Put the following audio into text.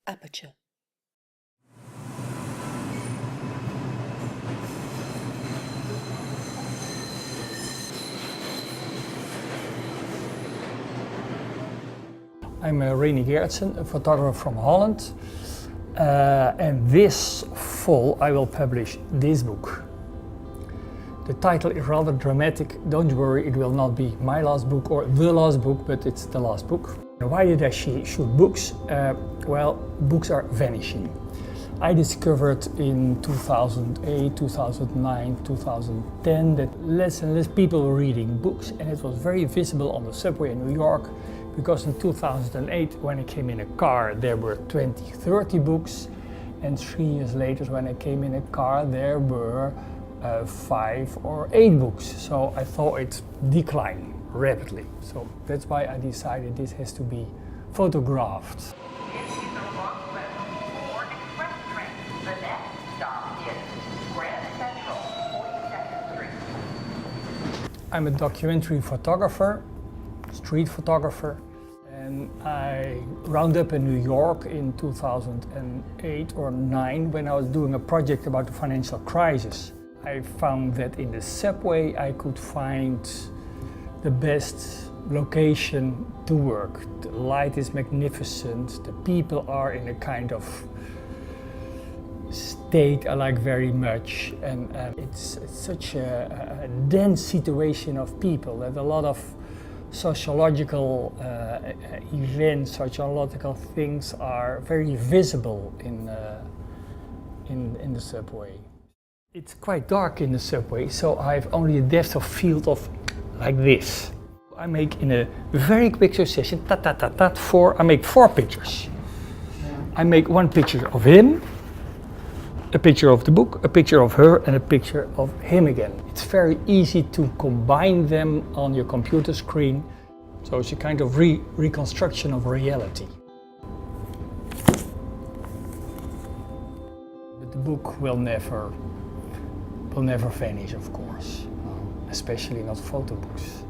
Aperture. I'm Reinier Gerritsen, a photographer from Holland, and this fall I will publish this book. The title is rather dramatic. Don't worry, it will not be my last book or the last book, but it's the last book. Why did I shoot books? Well, books are vanishing. I discovered in 2008, 2009, 2010 that less and less people were reading books, and it was very visible on the subway in New York, because in 2008 when I came in a car there were 20, 30 books, and 3 years later when I came in a car there were 5 or 8 books. So I thought it declined rapidly. So that's why I decided this has to be photographed. I'm a documentary photographer, street photographer, and I round up in New York in 2008 or 9 when I was doing a project about the financial crisis. I found that in the subway I could find the best location to work. The light is magnificent, the people are in a kind of state I like very much, and it's such a dense situation of people that a lot of sociological events, sociological things are very visible in the subway. It's quite dark in the subway, so I have only a depth of field of like this. I make in a very quick succession, I make 4 pictures. I make 1 picture of him, a picture of the book, a picture of her, and a picture of him again. It's very easy to combine them on your computer screen, so it's a kind of reconstruction of reality. But the book will never vanish, of course, especially not photo books.